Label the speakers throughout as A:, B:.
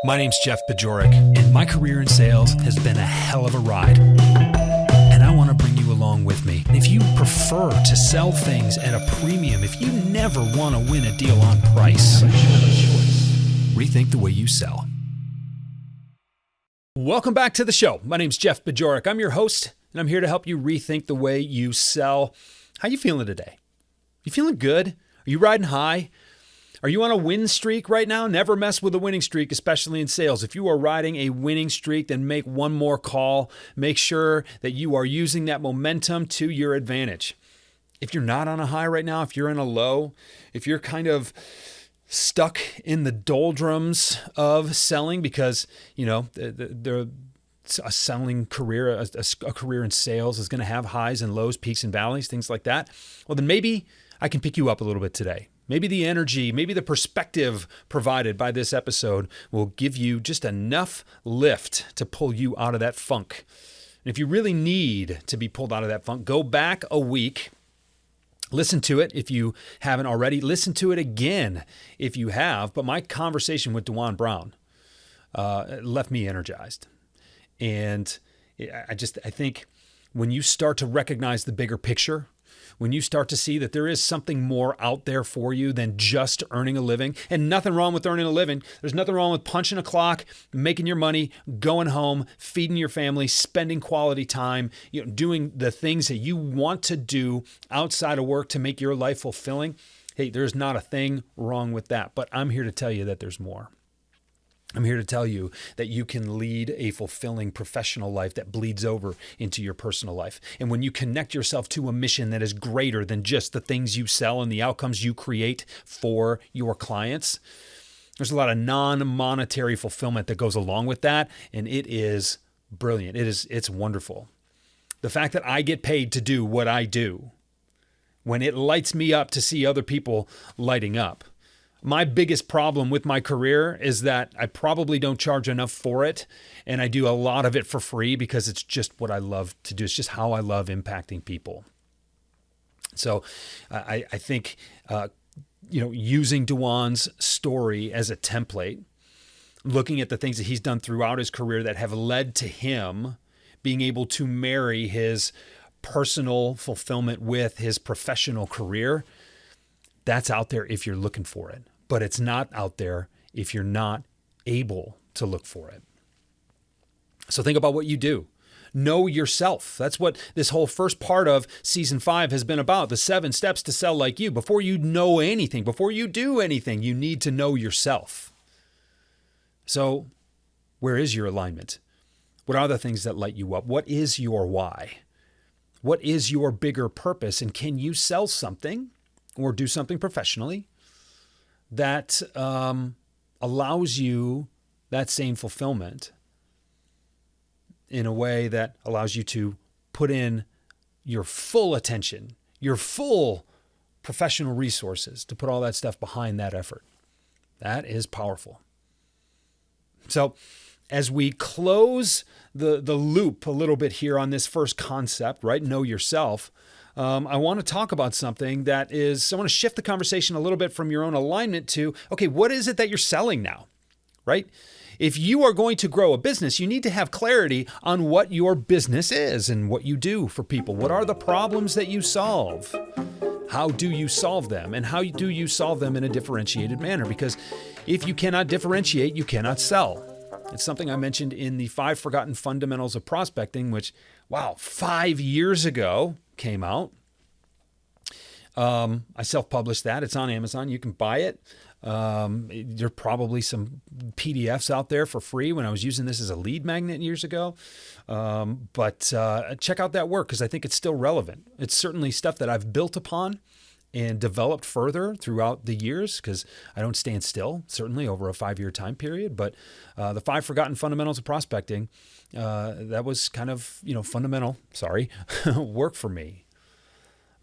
A: My name's Jeff Bajorek, and my career in sales has been a hell of a ride. And I want to bring you along with me. If you prefer to sell things at a premium, if you never want to win a deal on price, rethink the way you sell. Welcome back to the show. My name's Jeff Bajorek. I'm your host, and I'm here to help you rethink the way you sell. How you feeling today? You feeling good? Are you riding high? Are you on a win streak right now? Never mess with a winning streak, especially in sales. If you are riding a winning streak, then make one more call. Make sure that you are using that momentum to your advantage. If you're not on a high right now, if you're in a low, if you're kind of stuck in the doldrums of selling because, you know, a selling career, a career in sales is going to have highs and lows, peaks and valleys, things like that. Well, then maybe I can pick you up a little bit today. Maybe the energy, maybe the perspective provided by this episode will give you just enough lift to pull you out of that funk. And if you really need to be pulled out of that funk, go back a week, listen to it if you haven't already, listen to it again if you have. But my conversation with DeJuan Brown left me energized. And I think when you start to recognize the bigger picture, when you start to see that there is something more out there for you than just earning a living, and nothing wrong with earning a living. There's nothing wrong with punching a clock, making your money, going home, feeding your family, spending quality time, doing the things that you want to do outside of work to make your life fulfilling. Hey, there's not a thing wrong with that, but I'm here to tell you that there's more. I'm here to tell you that you can lead a fulfilling professional life that bleeds over into your personal life. And when you connect yourself to a mission that is greater than just the things you sell and the outcomes you create for your clients, there's a lot of non-monetary fulfillment that goes along with that. And it is brilliant. It's wonderful. The fact that I get paid to do what I do, when it lights me up to see other people lighting up. My biggest problem with my career is that I probably don't charge enough for it, and I do a lot of it for free because it's just what I love to do. It's just how I love impacting people. So I think, using DeJuan's story as a template, looking at the things that he's done throughout his career that have led to him being able to marry his personal fulfillment with his professional career, that's out there if you're looking for it. But it's not out there if you're not able to look for it. So think about what you do. Know yourself. That's what this whole first part of season 5 has been about. The 7 steps to sell like you. Before you know anything, before you do anything, you need to know yourself. So where is your alignment? What are the things that light you up? What is your why? What is your bigger purpose? And can you sell something or do something professionally that allows you that same fulfillment in a way that allows you to put in your full attention, your full professional resources to put all that stuff behind that effort? That is powerful. So as we close the loop a little bit here on this first concept, right? Know yourself. I want to talk about something I want to shift the conversation a little bit from your own alignment to, okay, what is it that you're selling now, right? If you are going to grow a business, you need to have clarity on what your business is and what you do for people. What are the problems that you solve? How do you solve them? And how do you solve them in a differentiated manner? Because if you cannot differentiate, you cannot sell. It's something I mentioned in the 5 Forgotten Fundamentals of Prospecting, which, 5 years ago came out. I self-published that. It's on Amazon. You can buy it. There are probably some PDFs out there for free when I was using this as a lead magnet years ago. But check out that work because I think it's still relevant. It's certainly stuff that I've built upon and developed further throughout the years because I don't stand still, certainly over a 5-year time period. But the 5 Forgotten Fundamentals of Prospecting, that was kind of, fundamental, work for me.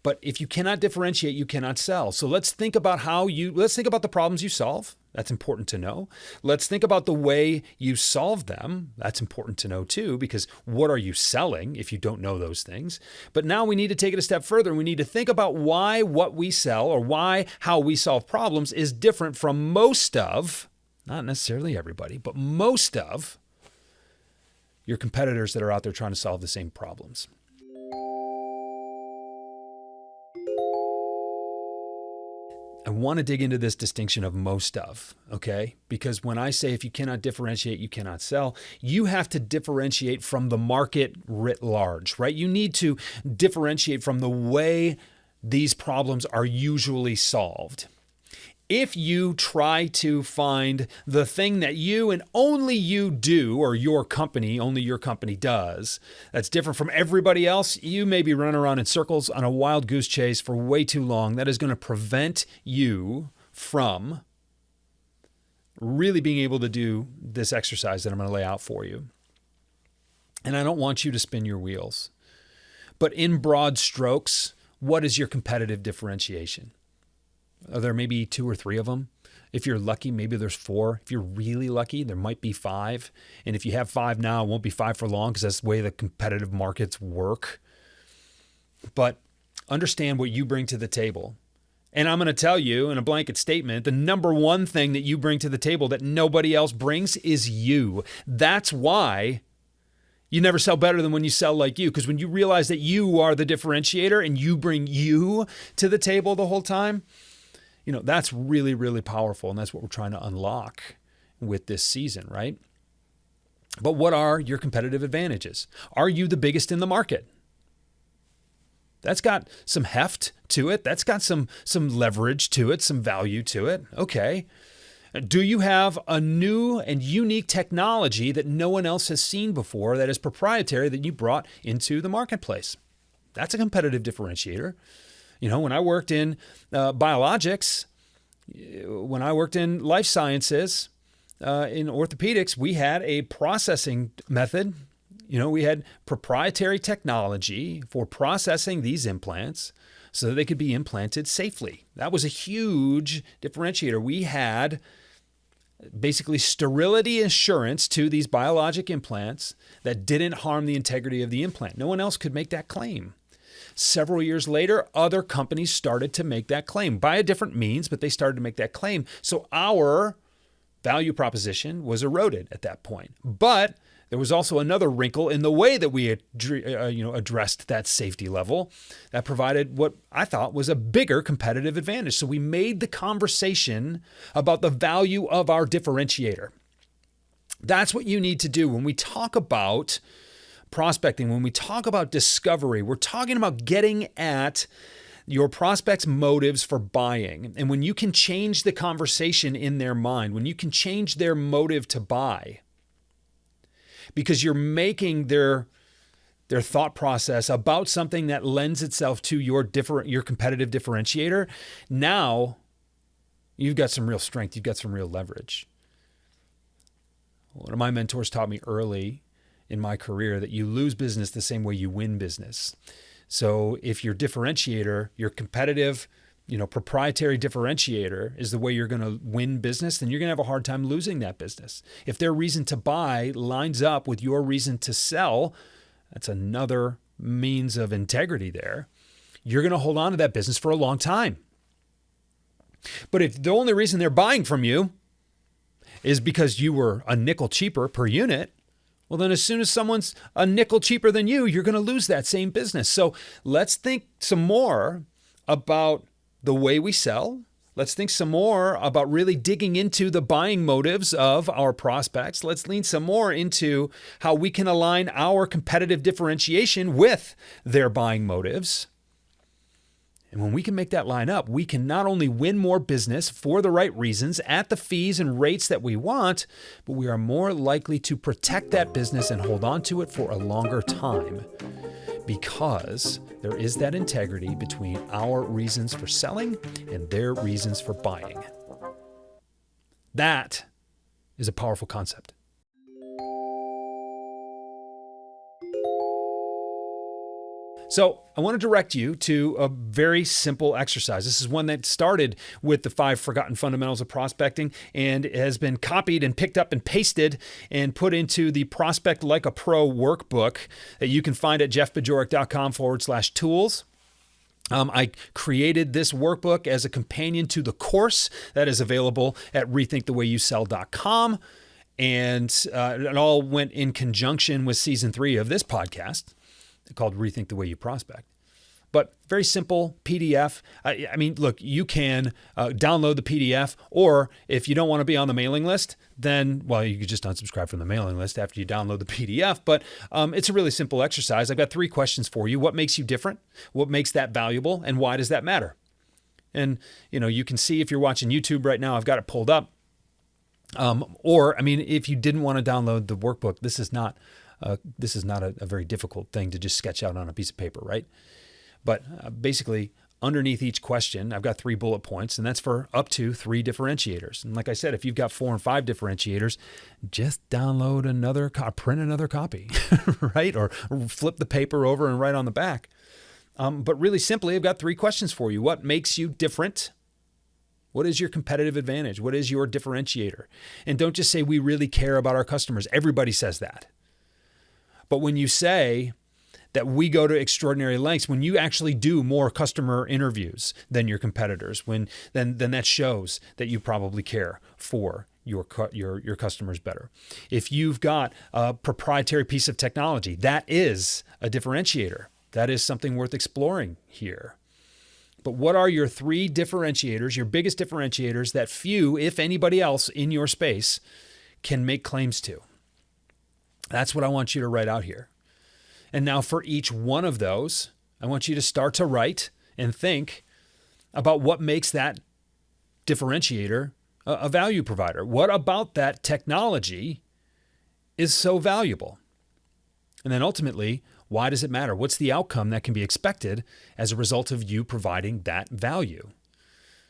A: But if you cannot differentiate, you cannot sell. So let's think about the problems you solve. That's important to know. Let's think about the way you solve them. That's important to know too, because what are you selling if you don't know those things? But now we need to take it a step further. We need to think about why what we sell or how we solve problems is different from most of, not necessarily everybody, but most of your competitors that are out there trying to solve the same problems. I want to dig into this distinction of most of, okay? Because when I say if you cannot differentiate, you cannot sell, you have to differentiate from the market writ large, right? You need to differentiate from the way these problems are usually solved. If you try to find the thing that you and only you do, or your company, only your company does, that's different from everybody else, you may be running around in circles on a wild goose chase for way too long. That is going to prevent you from really being able to do this exercise that I'm going to lay out for you. And I don't want you to spin your wheels. But in broad strokes, what is your competitive differentiation? Are there maybe 2 or 3 of them? If you're lucky, maybe there's 4. If you're really lucky, there might be 5. And if you have 5 now, it won't be 5 for long because that's the way the competitive markets work. But understand what you bring to the table. And I'm going to tell you in a blanket statement, the number one thing that you bring to the table that nobody else brings is you. That's why you never sell better than when you sell like you. Because when you realize that you are the differentiator and you bring you to the table the whole time, that's really, really powerful. And that's what we're trying to unlock with this season, right? But what are your competitive advantages? Are you the biggest in the market? That's got some heft to it. That's got some leverage to it, some value to it. Okay. Do you have a new and unique technology that no one else has seen before that is proprietary that you brought into the marketplace? That's a competitive differentiator. When I worked in biologics, when I worked in life sciences, in orthopedics, we had a processing method. We had proprietary technology for processing these implants so that they could be implanted safely. That was a huge differentiator. We had basically sterility assurance to these biologic implants that didn't harm the integrity of the implant. No one else could make that claim. Several years later, other companies started to make that claim by a different means, but they started to make that claim. So our value proposition was eroded at that point. But there was also another wrinkle in the way that we addressed that safety level that provided what I thought was a bigger competitive advantage. So we made the conversation about the value of our differentiator. That's what you need to do when we talk about prospecting, when we talk about discovery. We're talking about getting at your prospects' motives for buying. And when you can change the conversation in their mind, when you can change their motive to buy, because you're making their thought process about something that lends itself to your competitive differentiator, now you've got some real strength, you've got some real leverage. One of my mentors taught me early in my career that you lose business the same way you win business. So if your differentiator, your competitive, proprietary differentiator is the way you're going to win business, then you're going to have a hard time losing that business. If their reason to buy lines up with your reason to sell, that's another means of integrity there. You're going to hold on to that business for a long time. But if the only reason they're buying from you is because you were a nickel cheaper per unit, well, then as soon as someone's a nickel cheaper than you, you're going to lose that same business. So let's think some more about the way we sell. Let's think some more about really digging into the buying motives of our prospects. Let's lean some more into how we can align our competitive differentiation with their buying motives. And when we can make that line up, we can not only win more business for the right reasons at the fees and rates that we want, but we are more likely to protect that business and hold on to it for a longer time because there is that integrity between our reasons for selling and their reasons for buying. That is a powerful concept. So I want to direct you to a very simple exercise. This is one that started with the 5 forgotten fundamentals of prospecting and has been copied and picked up and pasted and put into the Prospect Like a Pro workbook that you can find at jeffbajorek.com/tools. I created this workbook as a companion to the course that is available at rethinkthewayyouSell.com. And it all went in conjunction with season 3 of this podcast called Rethink the Way You Prospect. But very simple PDF. I mean, look, you can download the PDF, or if you don't want to be on the mailing list, then, well, you could just unsubscribe from the mailing list after you download the PDF. But it's a really simple exercise. I've got 3 questions for you. What makes you different? What makes that valuable? And why does that matter? And, you can see if you're watching YouTube right now, I've got it pulled up. Or, I mean, if you didn't want to download the workbook, this is not a very difficult thing to just sketch out on a piece of paper, right? But basically, underneath each question, I've got 3 bullet points, and that's for up to 3 differentiators. And like I said, if you've got 4 and 5 differentiators, just download print another copy, right? Or flip the paper over and write on the back. But really simply, I've got 3 questions for you. What makes you different? What is your competitive advantage? What is your differentiator? And don't just say we really care about our customers. Everybody says that. But when you say that we go to extraordinary lengths, when you actually do more customer interviews than your competitors, then that shows that you probably care for your customers better. If you've got a proprietary piece of technology, that is a differentiator. That is something worth exploring here. But what are your 3 differentiators, your biggest differentiators that few, if anybody else in your space, can make claims to? That's what I want you to write out here. And now for each one of those, I want you to start to write and think about what makes that differentiator a value provider. What about that technology is so valuable? And then ultimately, why does it matter? What's the outcome that can be expected as a result of you providing that value?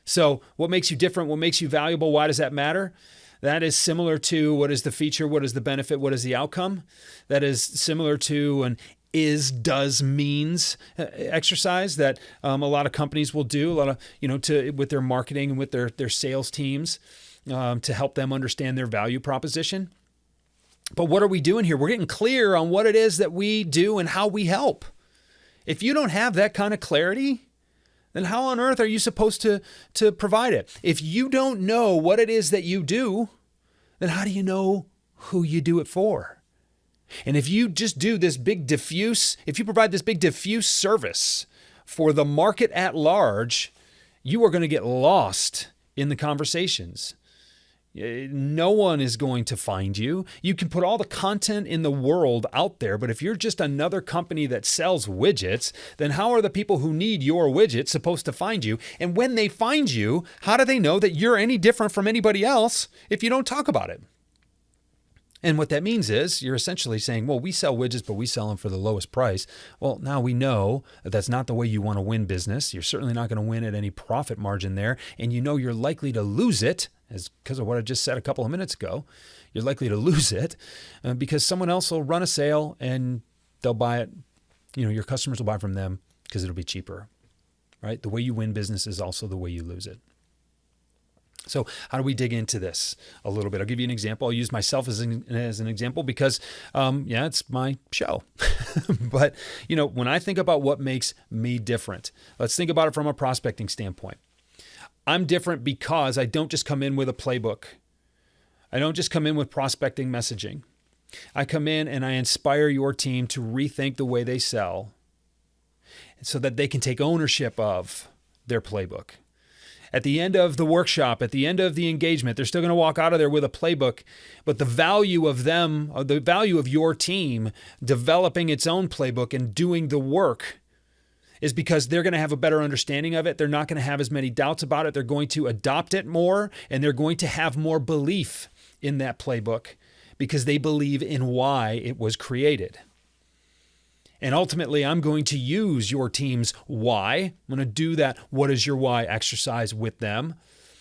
A: So what makes you different? What makes you valuable? Why does that matter? That is similar to what is the feature, what is the benefit, what is the outcome. That is similar to an is, does, means exercise that a lot of companies will do, with their marketing and with their sales teams to help them understand their value proposition. But what are we doing here? We're getting clear on what it is that we do and how we help. If you don't have that kind of clarity, then how on earth are you supposed to provide it? If you don't know what it is that you do, then how do you know who you do it for? And if you just do this big diffuse, if you provide this big diffuse service for the market at large, you are going to get lost in the conversations. No one is going to find you. You can put all the content in the world out there, but if you're just another company that sells widgets, then how are the people who need your widget supposed to find you? And when they find you, how do they know that you're any different from anybody else if you don't talk about it? And what that means is you're essentially saying, well, we sell widgets, but we sell them for the lowest price. Well, now we know that that's not the way you want to win business. You're certainly not going to win at any profit margin there. And you know you're likely to lose it, because of what I just said a couple of minutes ago. You're likely to lose it because someone else will run a sale and they'll buy it. Your customers will buy from them because it'll be cheaper, right? The way you win business is also the way you lose it. So how do we dig into this a little bit? I'll give you an example. I'll use myself as an example because, it's my show. But, when I think about what makes me different, let's think about it from a prospecting standpoint. I'm different because I don't just come in with a playbook. I don't just come in with prospecting messaging. I come in and I inspire your team to rethink the way they sell so that they can take ownership of their playbook. At the end of the workshop, at the end of the engagement, they're still going to walk out of there with a playbook, but the value of them, the value of your team developing its own playbook and doing the work is because they're going to have a better understanding of it. They're not going to have as many doubts about it. They're going to adopt it more, and they're going to have more belief in that playbook because they believe in why it was created. And ultimately, I'm going to use your team's why. I'm going to do that what is your why exercise with them.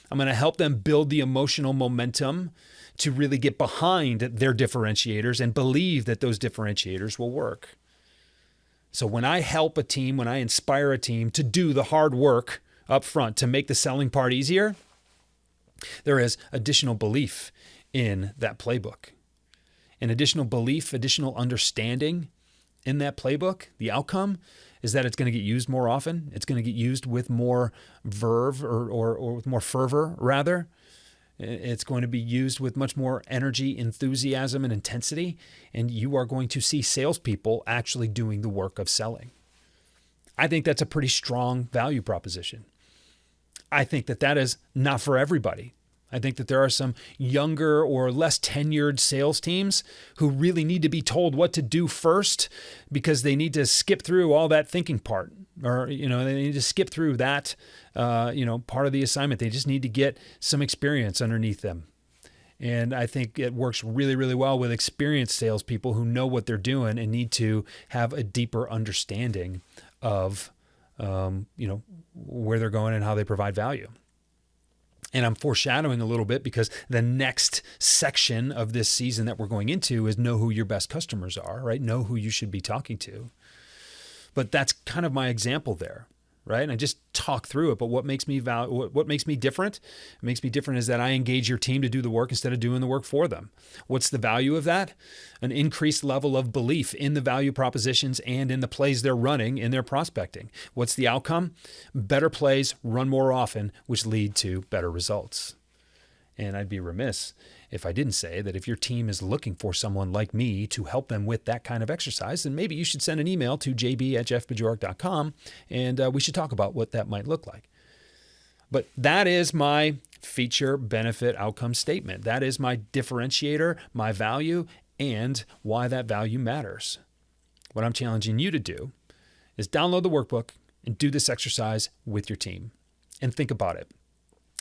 A: I'm going to help them build the emotional momentum to really get behind their differentiators and believe that those differentiators will work. So when I help a team, when I inspire a team to do the hard work up front to make the selling part easier, there is additional belief in that playbook. And additional belief, additional understanding in that playbook, the outcome is that it's going to get used more often. It's going to get used with more verve or with more fervor, rather. It's going to be used with much more energy, enthusiasm, and intensity. And you are going to see salespeople actually doing the work of selling. I think that's a pretty strong value proposition. I think that that is not for everybody. I think that there are some younger or less tenured sales teams who really need to be told what to do first because they need to skip through all that thinking part, or, they need to skip through that, part of the assignment. They just need to get some experience underneath them. And I think it works really, really well with experienced salespeople who know what they're doing and need to have a deeper understanding of, where they're going and how they provide value. And I'm foreshadowing a little bit because the next section of this season that we're going into is know who your best customers are, right? Know who you should be talking to. But that's kind of my example there, right? And I just talk through it. But what makes me what makes me different? It makes me different is that I engage your team to do the work instead of doing the work for them. What's the value of that? An increased level of belief in the value propositions and in the plays they're running in their prospecting. What's the outcome? Better plays run more often, which lead to better results. And I'd be remiss if I didn't say that if your team is looking for someone like me to help them with that kind of exercise, then maybe you should send an email to jb@jeffbajorek.com and we should talk about what that might look like. But that is my feature, benefit, outcome statement. That is my differentiator, my value, and why that value matters. What I'm challenging you to do is download the workbook and do this exercise with your team and think about it.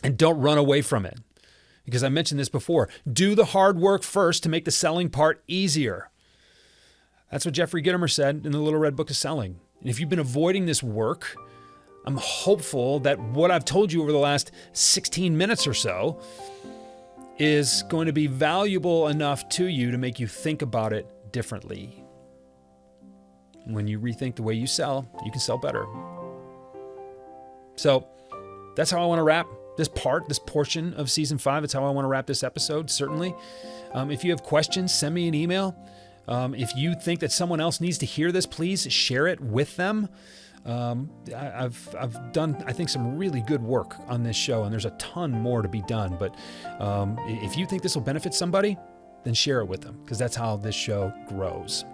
A: And don't run away from it. Because I mentioned this before, do the hard work first to make the selling part easier. That's what Jeffrey Gitomer said in the Little Red Book of Selling. And if you've been avoiding this work, I'm hopeful that what I've told you over the last 16 minutes or so is going to be valuable enough to you to make you think about it differently. When you rethink the way you sell, you can sell better. So that's how I want to wrap this portion of season 5. It's how I want to wrap this episode, certainly. If you have questions, send me an email. If you think that someone else needs to hear this, please share it with them. I've done, I think, some really good work on this show, and there's a ton more to be done. But if you think this will benefit somebody, then share it with them, because that's how this show grows.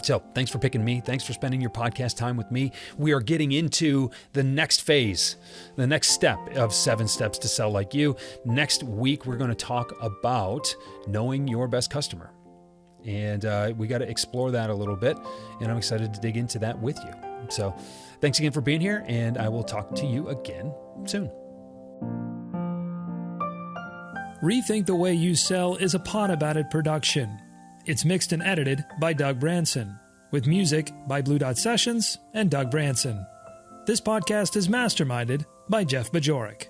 A: So thanks for picking me. Thanks for spending your podcast time with me. We are getting into the next phase, the next step of 7 Steps to Sell Like You. Next week, we're going to talk about knowing your best customer. And we got to explore that a little bit. And I'm excited to dig into that with you. So thanks again for being here. And I will talk to you again soon.
B: Rethink the Way You Sell is a Pod About It production. It's mixed and edited by Doug Branson, with music by Blue Dot Sessions and Doug Branson. This podcast is masterminded by Jeff Bajorek.